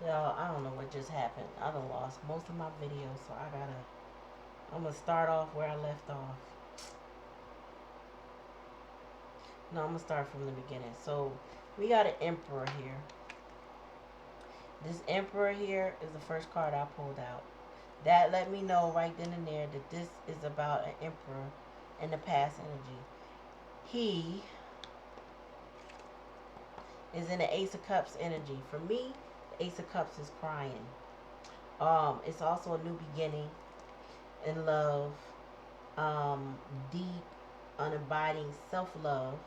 Y'all, I don't know what just happened. I done lost most of my videos, so I'm gonna start off where I left off. No, I'm gonna start from the beginning. So, we got an Emperor here. This Emperor here is the first card I pulled out. That let me know right then and there that this is about an Emperor in the past energy. He is in the Ace of Cups energy. For me, the Ace of Cups is crying. It's also a new beginning in love, deep, unabiding self-love,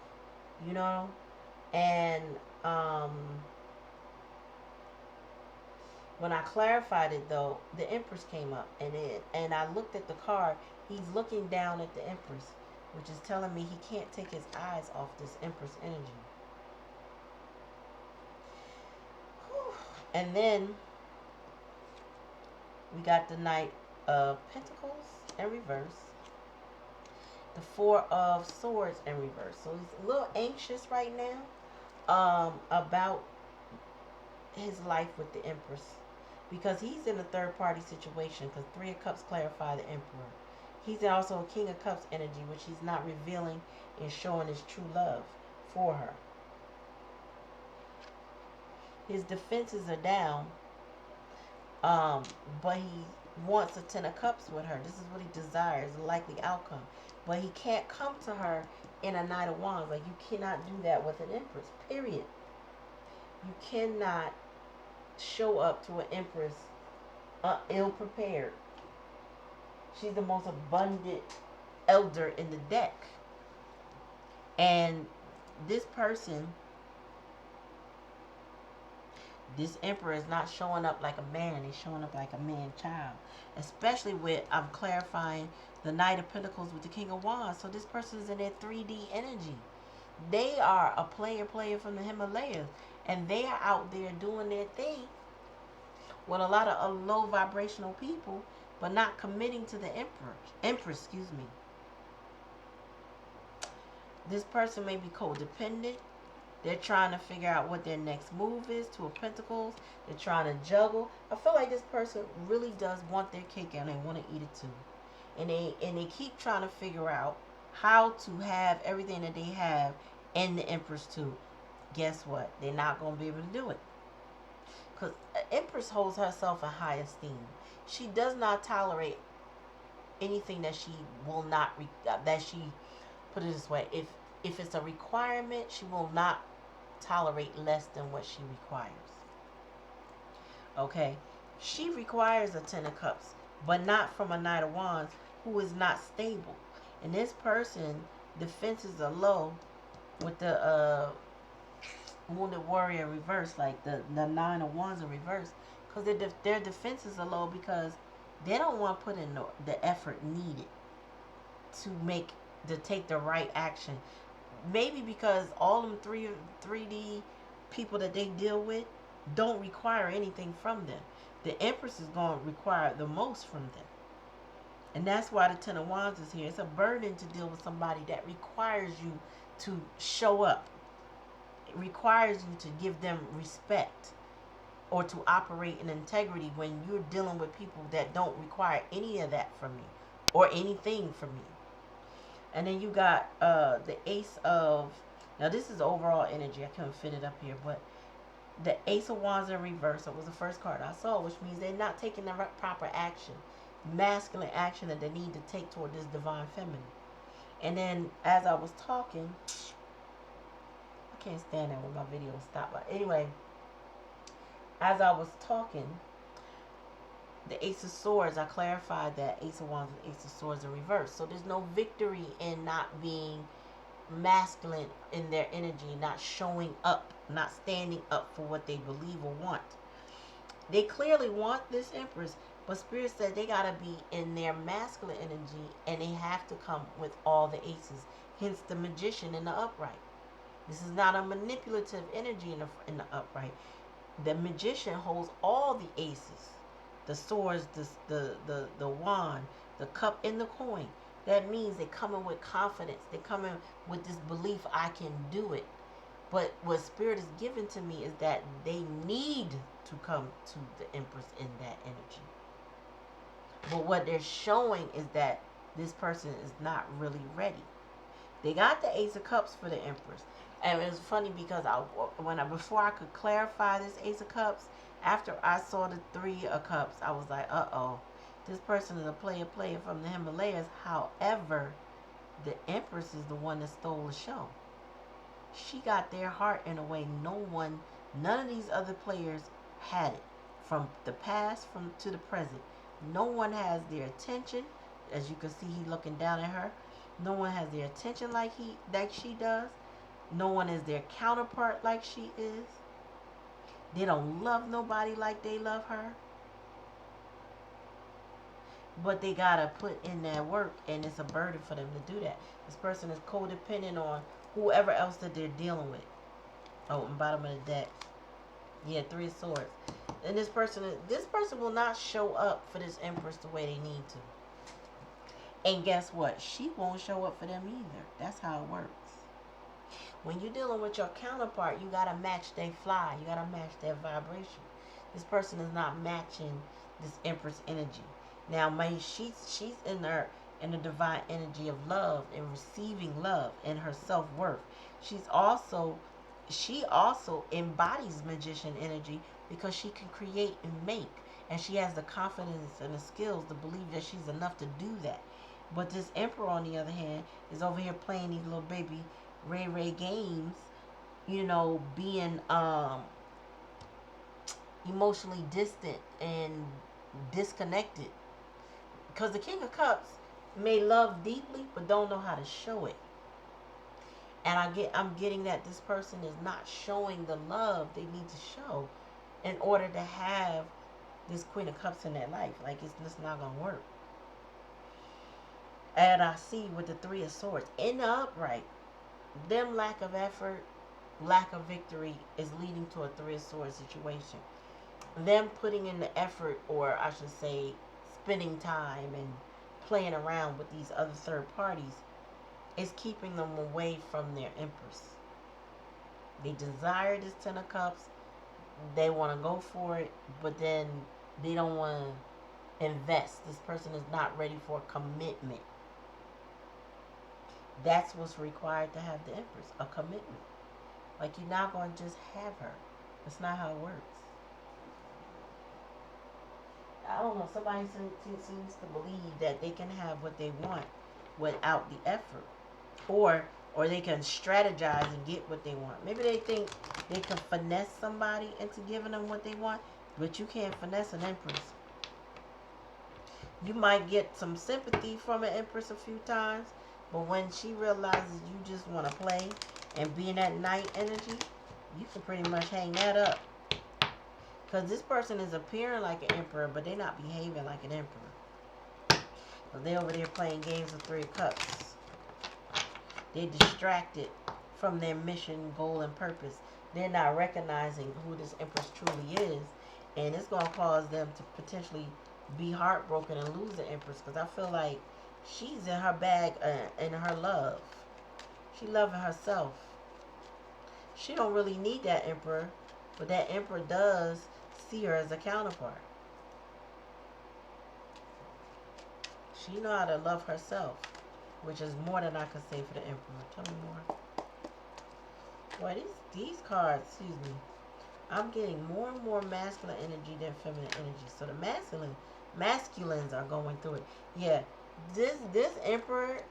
you know? And um, when I clarified it though, the Empress came up and I looked at the card. He's looking down at the Empress, which is telling me he can't take his eyes off this Empress energy. Whew. And then we got the Knight of Pentacles in reverse, the Four of Swords in reverse. So he's a little anxious right now about his life with the Empress because he's in a third party situation because Three of Cups clarify the Emperor. He's also a King of Cups energy, which he's not revealing and showing his true love for her. His defenses are down, but he wants a Ten of Cups with her. This is what he desires, a likely outcome. But he can't come to her in a Knight of Wands. Like, you cannot do that with an Empress, period. You cannot show up to an Empress ill prepared. She's the most abundant elder in the deck. And this person, this Emperor is not showing up like a man. He's showing up like a man child. Especially with, I'm clarifying, the Knight of Pentacles with the King of Wands. So this person is in their 3D energy. They are a player from the Himalayas. And they are out there doing their thing with a lot of low vibrational people, but not committing to the Empress, excuse me. This person may be codependent. They're trying to figure out what their next move is. Two of Pentacles. They're trying to juggle. I feel like this person really does want their cake and they want to eat it too. And they keep trying to figure out how to have everything that they have in the Empress too. Guess what? They're not going to be able to do it. Because Empress holds herself in high esteem. She does not tolerate anything that she will not, that she, put it this way, if it's a requirement, she will not tolerate less than what she requires. Okay? She requires a Ten of Cups, but not from a Knight of Wands who is not stable. And this person, defenses are low with the Wounded Warrior reverse, like the Nine of Wands in reverse, because their defenses are low because they don't want to put in the effort needed to take the right action. Maybe because all them 3D people that they deal with don't require anything from them. The Empress is going to require the most from them. And that's why the Ten of Wands is here. It's a burden to deal with somebody that requires you to show up. It requires you to give them respect or to operate in integrity when you're dealing with people that don't require any of that from you or anything from you. And then you got the Ace of, now this is overall energy. I couldn't fit it up here, but the Ace of Wands in reverse, it was the first card I saw, which means they're not taking the proper action, masculine action that they need to take toward this divine feminine. And then as I was talking, I can't stand that when my video stopped. But anyway, as I was talking, the Ace of Swords, I clarified that Ace of Wands and Ace of Swords in reverse. So there's no victory in not being masculine in their energy, not showing up, not standing up for what they believe or want. They clearly want this Empress, but Spirit said they got to be in their masculine energy and they have to come with all the aces. Hence the Magician in the upright. This is not a manipulative energy in the upright. The Magician holds all the aces. The swords, the wand, the cup, and the coin. That means they come in with confidence. They come in with this belief, I can do it. But what Spirit is giving to me is that they need to come to the Empress in that energy. But what they're showing is that this person is not really ready. They got the Ace of Cups for the Empress. And it was funny because before I could clarify this Ace of Cups, after I saw the Three of Cups, I was like, uh-oh, this person is a player from the Himalayas. However, the Empress is the one that stole the show. She got their heart in a way none of these other players had it. From the past to the present. No one has their attention. As you can see, he's looking down at her. No one has their attention like she does. No one is their counterpart like she is. They don't love nobody like they love her. But they gotta put in that work, and it's a burden for them to do that. This person is codependent on whoever else that they're dealing with. Oh, and bottom of the deck. Yeah, Three of Swords. And this person will not show up for this Empress the way they need to. And guess what? She won't show up for them either. That's how it works. When you're dealing with your counterpart, you gotta match their fly. You gotta match their vibration. This person is not matching this Empress energy. Now, she's in the divine energy of love and receiving love and her self-worth. She also embodies magician energy because she can create and make, and she has the confidence and the skills to believe that she's enough to do that. But this Emperor, on the other hand, is over here playing these little baby Ray games, being emotionally distant and disconnected. Because the King of Cups may love deeply, but don't know how to show it. And I'm getting that this person is not showing the love they need to show in order to have this Queen of Cups in their life. Like, it's just not going to work. And I see with the Three of Swords, in the upright, them lack of effort, lack of victory is leading to a Three of Swords situation. Them putting in the effort, or I should say, spending time and playing around with these other third parties is keeping them away from their Empress. They desire this Ten of Cups. They want to go for it, but then they don't want to invest. This person is not ready for commitment. That's what's required to have the Empress, a commitment. Like, you're not going to just have her. That's not how it works. I don't know, somebody seems to believe that they can have what they want without the effort. Or they can strategize and get what they want. Maybe they think they can finesse somebody into giving them what they want, but you can't finesse an Empress. You might get some sympathy from an Empress a few times, but when she realizes you just want to play and be in that night energy, you can pretty much hang that up. Because this person is appearing like an emperor, but they're not behaving like an emperor. So they're over there playing games of Three of Cups. They're distracted from their mission, goal, and purpose. They're not recognizing who this Empress truly is. And it's going to cause them to potentially be heartbroken and lose the Empress. Because I feel like she's in her bag, in her love. She loving herself. She don't really need that Emperor. But that Emperor does see her as a counterpart. She know how to love herself, which is more than I could say for the Emperor. Tell me more. Boy, these cards, excuse me, I'm getting more and more masculine energy than feminine energy. So the masculines are going through it. Yeah, this Emperor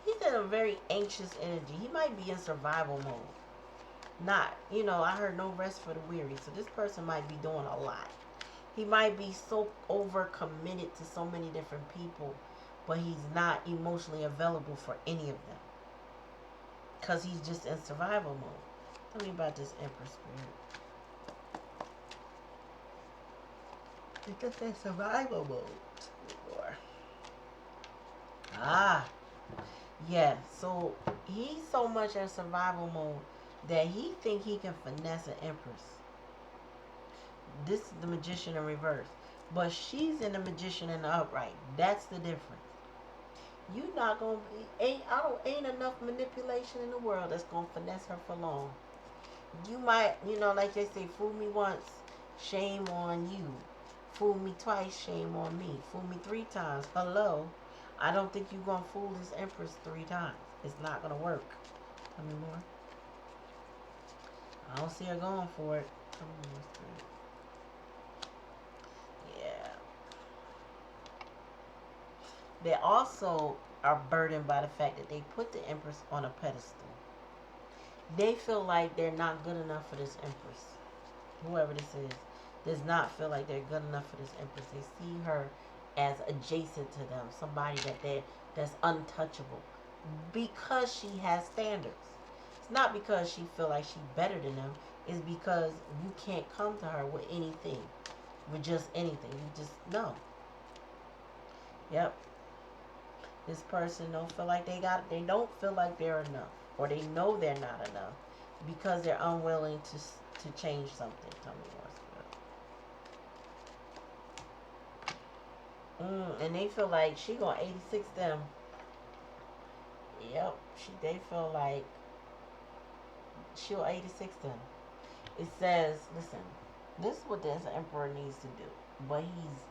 he's in a very anxious energy. He might be in survival mode. I heard no rest for the weary. So this person might be doing a lot. He might be so over committed to so many different people, but he's not emotionally available for any of them. Because he's just in survival mode. Tell me about this Empress spirit. It's just in survival mode. Yeah, so he's so much in survival mode that he think he can finesse an Empress. This is the Magician in reverse. But she's in the Magician in the upright. That's the difference. You not gonna be, ain't enough manipulation in the world that's gonna finesse her for long. You might, like they say, fool me once, shame on you. Fool me twice, shame on me. Fool me 3 times, hello. I don't think you're gonna fool this Empress 3 times. It's not gonna work. Tell me more. I don't see her going for it. Tell me more, Spirit. Yeah. They also are burdened by the fact that they put the Empress on a pedestal. They feel like they're not good enough for this Empress. Whoever this is does not feel like they're good enough for this Empress. They see her as adjacent to them, somebody that's untouchable, because she has standards. It's not because she feel like she's better than them. It's because you can't come to her with anything, with just anything. You just no. Yep. This person don't feel like they don't feel like they're enough, or they know they're not enough because they're unwilling to change something. Tell me more. And they feel like she gonna 86 them. Yep. They feel like she'll 86 them. It says, listen, this is what this emperor needs to do, but he's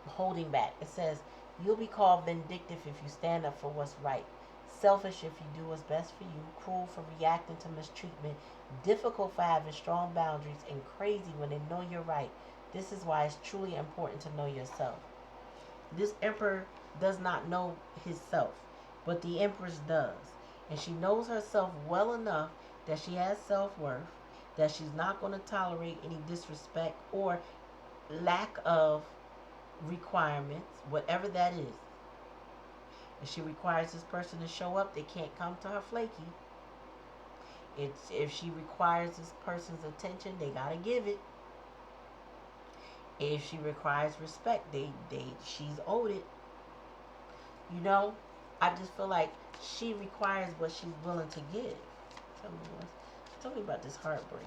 holding back. It says, you'll be called vindictive if you stand up for what's right, selfish if you do what's best for you, cruel for reacting to mistreatment, difficult for having strong boundaries, and crazy when they know you're right. This is why it's truly important to know yourself. This emperor does not know himself, but the empress does. And she knows herself well enough that she has self-worth, that she's not going to tolerate any disrespect or lack of requirements, whatever that is. If she requires this person to show up, they can't come to her flaky. If she requires this person's attention, they gotta give it. If she requires respect, she's owed it. I just feel like she requires what she's willing to give. Tell me about this heartbreak.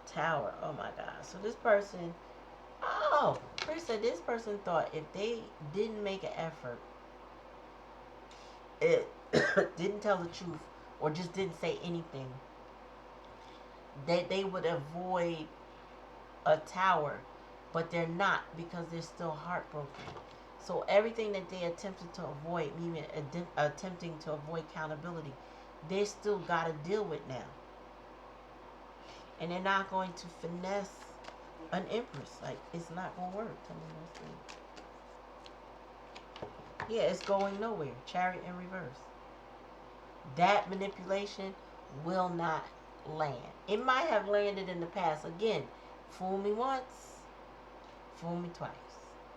Tower. Oh my God. So this person, Chris said this person thought if they didn't make an effort, it didn't tell the truth, or just didn't say anything, that they would avoid a tower, but they're not, because they're still heartbroken. So everything that they attempted to avoid, even attempting to avoid accountability, they still got to deal with now. And they're not going to finesse an empress. Like, it's not going to work. Tell me what's Yeah, it's going nowhere. Chariot in reverse. That manipulation will not land. It might have landed in the past. Again, fool me once, fool me twice.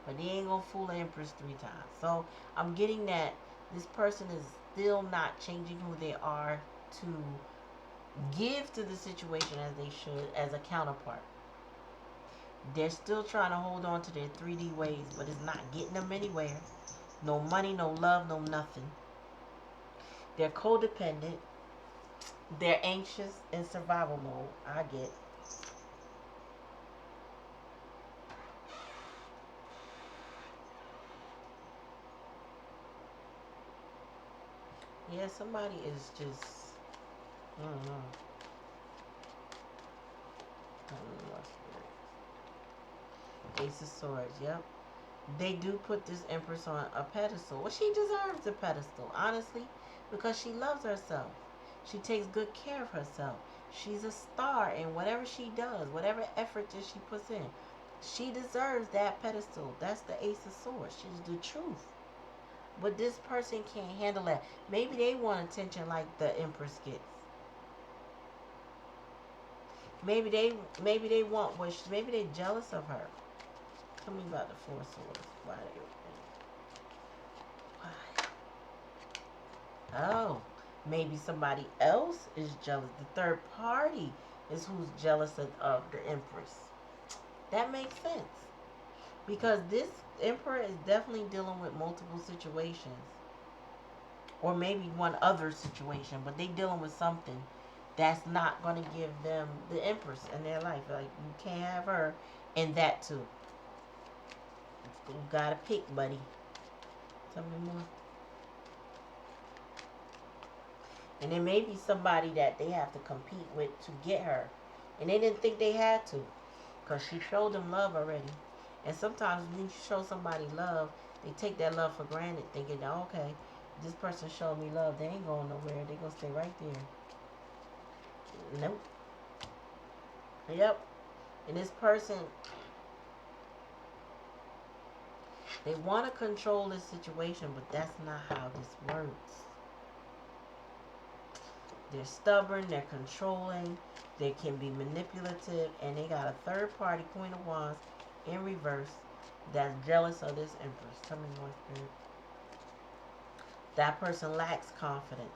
But they ain't going to fool the empress 3 times. So I'm getting that this person is still not changing who they are to give to the situation as they should, as a counterpart. They're still trying to hold on to their 3D ways, but it's not getting them anywhere. No money, no love, no nothing. They're codependent. They're anxious in survival mode. I get. Yeah, somebody is just, I don't know. Ace of Swords, yep. They do put this Empress on a pedestal. Well, she deserves a pedestal, honestly, because she loves herself. She takes good care of herself. She's a star in whatever she does, whatever effort that she puts in. She deserves that pedestal. That's the Ace of Swords. She's the truth. But this person can't handle that. Maybe they want attention like the Empress gets. Maybe they want what maybe they're jealous of her. Tell me about the Four Swords. Why? Oh, maybe somebody else is jealous. The third party is who's jealous of the Empress. That makes sense. Because this Emperor is definitely dealing with multiple situations. Or maybe one other situation. But they dealing with something that's not going to give them the Empress in their life. Like, you can't have her And that too. You gotta pick, buddy. Tell me more. And it may be somebody that they have to compete with to get her. And they didn't think they had to. Because she showed them love already. And sometimes when you show somebody love, they take that love for granted, thinking, okay, this person showed me love. They ain't going nowhere. They going to stay right there. Nope. Yep. And this person, they want to control this situation, but that's not how this works. They're stubborn, they're controlling, they can be manipulative, and they got a third party, Queen of Wands, in reverse, that's jealous of this Empress. Tell me more, Spirit. That person lacks confidence.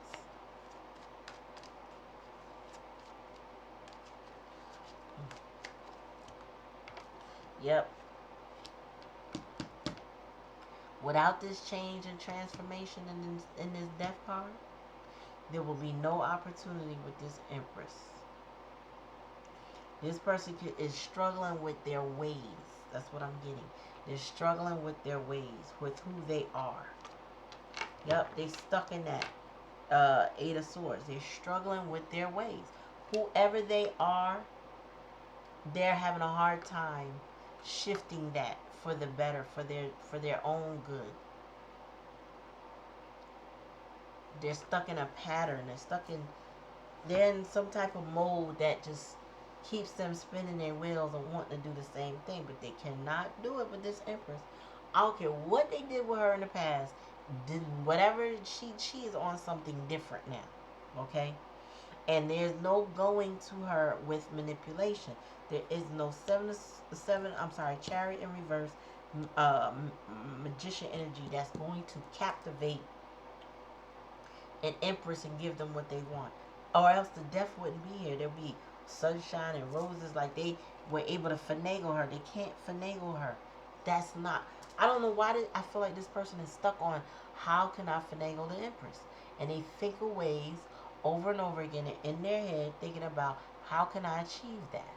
Yep. Without this change and transformation in this death card, there will be no opportunity with this Empress. This person is struggling with their ways. That's what I'm getting. They're struggling with their ways, with who they are. Yep, they stuck in that Eight of Swords. They're struggling with their ways. Whoever they are, they're having a hard time shifting that for the better, for their own good. They're stuck in a pattern. They're in some type of mode that just keeps them spinning their wheels and wanting to do the same thing, but they cannot do it with this Empress. I don't care what they did with her in the past. Whatever, she is on something different now. Okay? And there's no going to her with manipulation. There is no Chariot in reverse, Magician energy that's going to captivate an Empress and give them what they want. Or else the death wouldn't be here. There'd be sunshine and roses, like they were able to finagle her. They can't finagle her. That's not. I don't know why I feel like this person is stuck on how can I finagle the Empress. And they think of ways over and over again in their head thinking about how can I achieve that?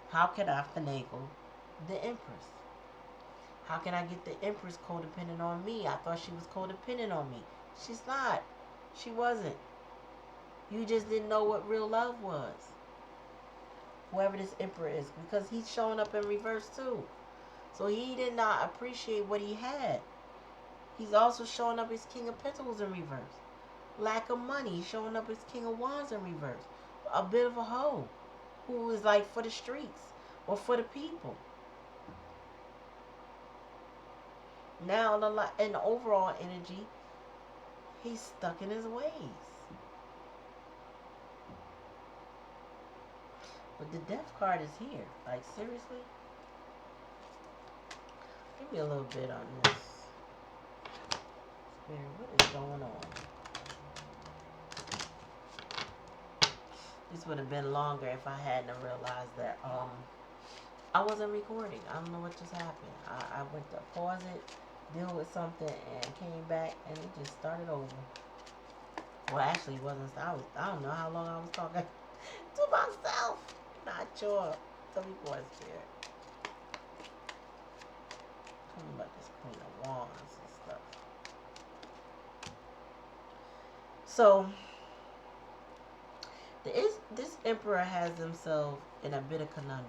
How can I finagle the Empress? How can I get the Empress codependent on me? I thought she was codependent on me. She's not. She wasn't. You just didn't know what real love was. Whoever this Emperor is. Because he's showing up in reverse too. So he did not appreciate what he had. He's also showing up as King of Pentacles in reverse. Lack of money. He's showing up as King of Wands in reverse. A bit of a hoe. Who is like for the streets. Or for the people. Now in the overall energy, he's stuck in his ways. But the death card is here. Like, seriously? Give me a little bit on this. Spirit, what is going on? This would have been longer if I hadn't realized that I wasn't recording. I don't know what just happened. I went to pause it, deal with something, and came back, and it just started over. Well, actually, it wasn't. I don't know how long I was talking to myself. Not sure. Tell me more, Spirit. Tell me about this Queen of Wands and stuff. So, this Emperor has himself in a bit of conundrum.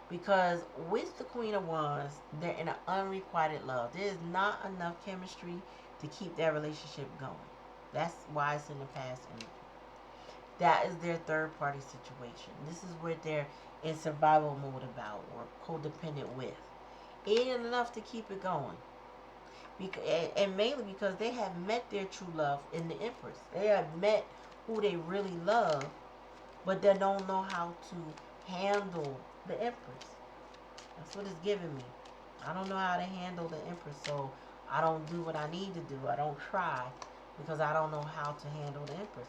Because with the Queen of Wands, they're in an unrequited love. There is not enough chemistry to keep their relationship going. That's why it's in the past energy. That is their third party situation. This is where they're in survival mode about or codependent with. It ain't enough to keep it going. And mainly because they have met their true love in the Empress. They have met who they really love, but they don't know how to handle the Empress. That's what it's giving me. I don't know how to handle the Empress, so I don't do what I need to do. I don't try because I don't know how to handle the Empress.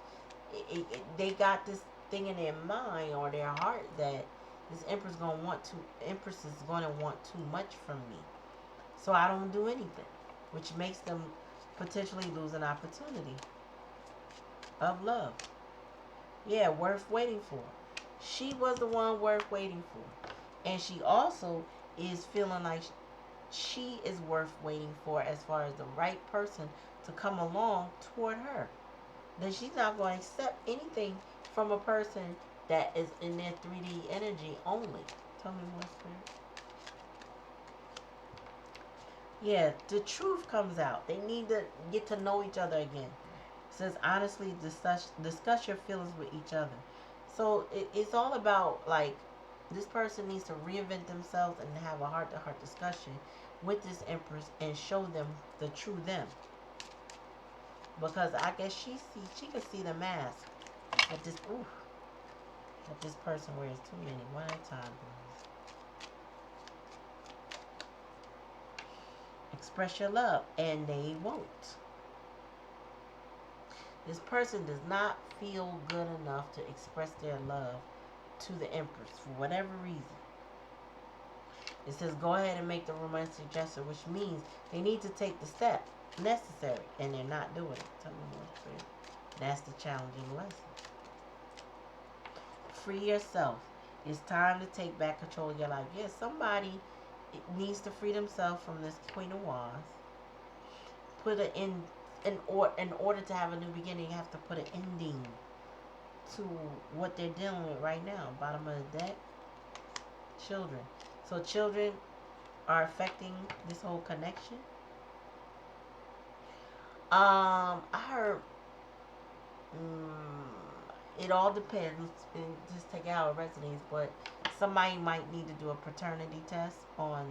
They got this thing in their mind or their heart that this Empress is going to want too much from me. So I don't do anything, which makes them potentially lose an opportunity of love. Yeah, worth waiting for. She was the one worth waiting for. And she also is feeling like she is worth waiting for as far as the right person to come along toward her. That she's not going to accept anything from a person that is in their 3D energy only. Tell me more, Spirit. Yeah, the truth comes out. They need to get to know each other again. It says honestly discuss your feelings with each other. So it's all about like this person needs to reinvent themselves and have a heart-to-heart discussion with this Empress and show them the true them. Because I guess she can see the mask that this person wears too many one at a time. Express your love, and they won't. This person does not feel good enough to express their love to the Empress for whatever reason. It says go ahead and make the romantic gesture, which means they need to take the step necessary, and they're not doing it. Tell me more, Spirit. That's the challenging lesson. Free yourself. It's time to take back control of your life. Yes, somebody needs to free themselves from this Queen of Wands. Put it in order to have a new beginning, you have to put an ending to what they're dealing with right now. Bottom of the deck, children. So children are affecting this whole connection. I heard it all depends, and just take it how it resonates, but somebody might need to do a paternity test on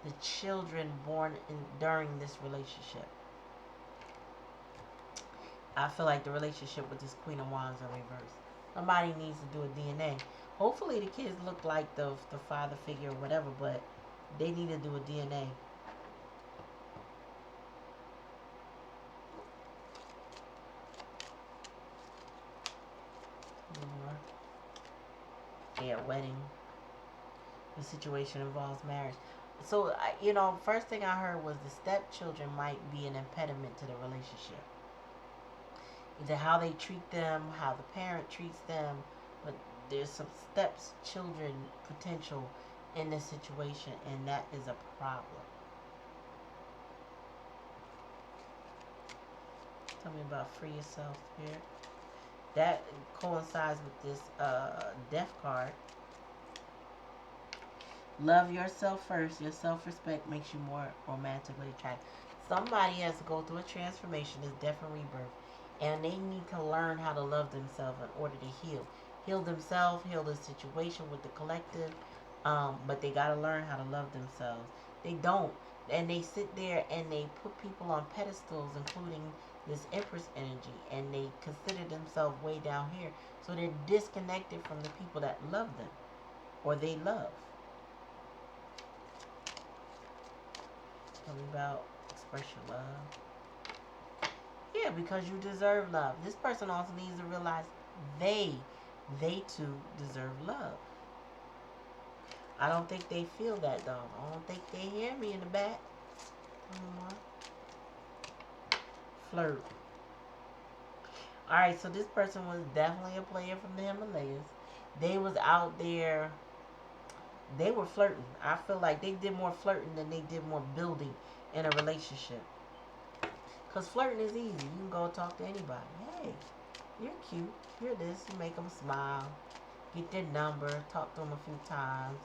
the children born during this relationship. I feel like the relationship with this Queen of Wands are reversed. Somebody needs to do a DNA. Hopefully the kids look like the father figure or whatever, but they need to do a DNA. Yeah, wedding. The situation involves marriage. So, first thing I heard was the stepchildren might be an impediment to the relationship. Either how they treat them, how the parent treats them, but there's some stepchildren potential in this situation, and that is a problem. Tell me about free yourself, Spirit. That coincides with this death card. Love yourself first. Your self-respect makes you more romantically attractive. Somebody has to go through a transformation, this death and rebirth, and they need to learn how to love themselves in order to heal. Heal themselves, heal the situation with the collective, but they got to learn how to love themselves. They don't. And they sit there and they put people on pedestals, including this Empress energy, and they consider themselves way down here. So they're disconnected from the people that love them or they love. Tell me about express your love. Yeah, because you deserve love. This person also needs to realize they too deserve love. I don't think they feel that though. I don't think they hear me in the back. Flirt. Alright, so this person was definitely a player from the Himalayas. They was out there. They were flirting. I feel like they did more flirting than they did more building in a relationship. Because flirting is easy. You can go talk to anybody. Hey, you're cute. You're this. You make them smile. Get their number. Talk to them a few times.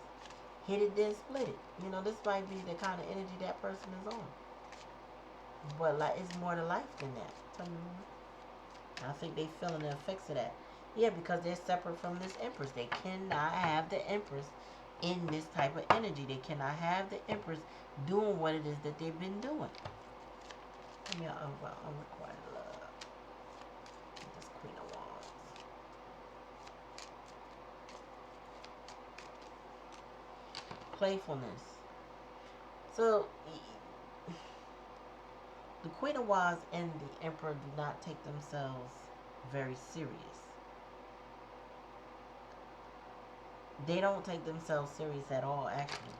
Hit it, then split it. This might be the kind of energy that person is on. But like, it's more to life than that. Tell me more. I think they feeling the effects of that. Yeah, because they're separate from this Empress. They cannot have the Empress in this type of energy. They cannot have the Empress doing what it is that they've been doing. Give me unrequited love. This Queen of Wands. Playfulness. So, the Queen of Wands and the Emperor do not take themselves very serious. They don't take themselves serious at all, actually.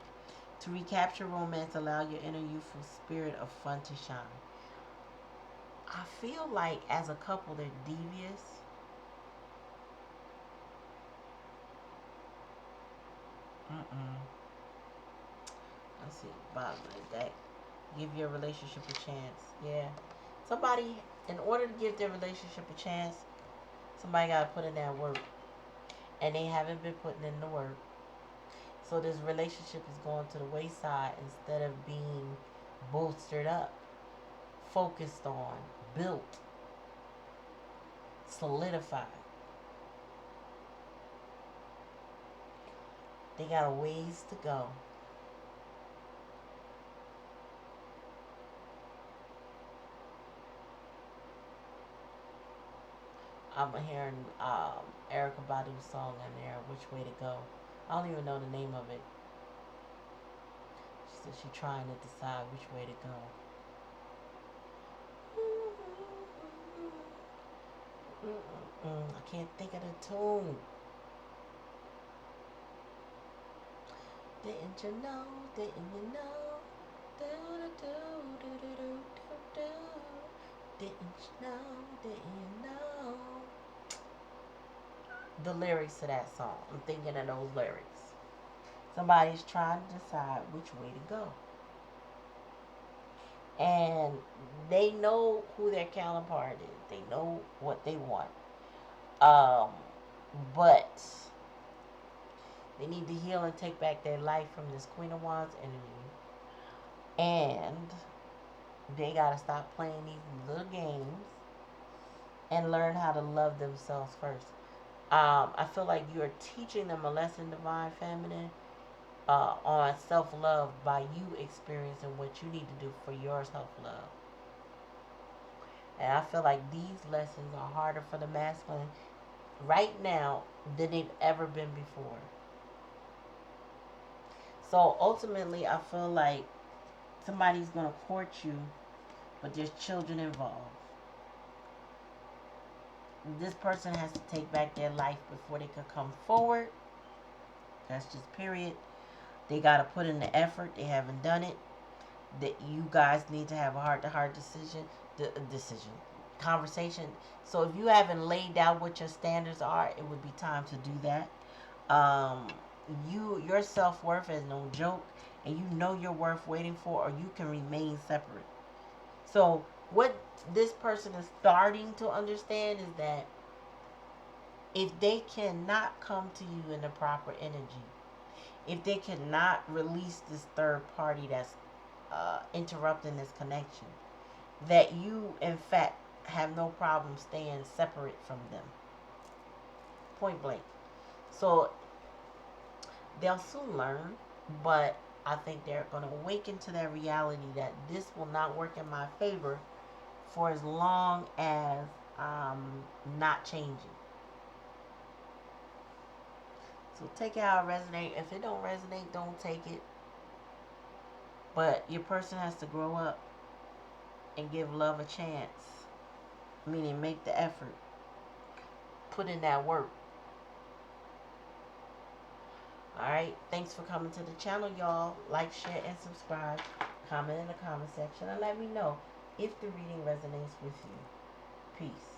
To recapture romance, allow your inner youthful spirit of fun to shine. I feel like as a couple, they're devious. Let's see. Bottom of the deck. Give your relationship a chance. Yeah. Somebody, in order to give their relationship a chance, somebody got to put in that work. And they haven't been putting in the work. So this relationship is going to the wayside instead of being bolstered up, focused on, built, solidified. They got a ways to go. I'm hearing Erica Badu's song in there, Which Way to Go. I don't even know the name of it. She said she's trying to decide which way to go. I can't think of the tune. Didn't you know? Didn't you know? Didn't you know? Didn't you know? The lyrics to that song. I'm thinking of those lyrics. Somebody's trying to decide which way to go. And they know who their counterpart is. They know what they want. But they need to heal and take back their life from this Queen of Wands energy. And they got to stop playing these little games and learn how to love themselves first. I feel like you're teaching them a lesson, Divine Feminine, on self-love by you experiencing what you need to do for your self-love. And I feel like these lessons are harder for the masculine right now than they've ever been before. So ultimately, I feel like somebody's going to court you, but there's children involved. This person has to take back their life before they could come forward. That's just period. They got to put in the effort. They haven't done it. That you guys need to have a heart-to-heart conversation. So if you haven't laid out what your standards are, it would be time to do that. Your self-worth is no joke, and you know your worth waiting for, or you can remain separate. So what this person is starting to understand is that if they cannot come to you in the proper energy, if they cannot release this third party that's interrupting this connection, that you in fact have no problem staying separate from them. Point blank. So they'll soon learn, but I think they're going to awaken to that reality that this will not work in my favor for as long as I'm not changing. So take it how it resonates. If it don't resonate, don't take it. But your person has to grow up and give love a chance. Meaning make the effort. Put in that work. Alright, thanks for coming to the channel, y'all. Like, share, and subscribe. Comment in the comment section and let me know if the reading resonates with you. Peace.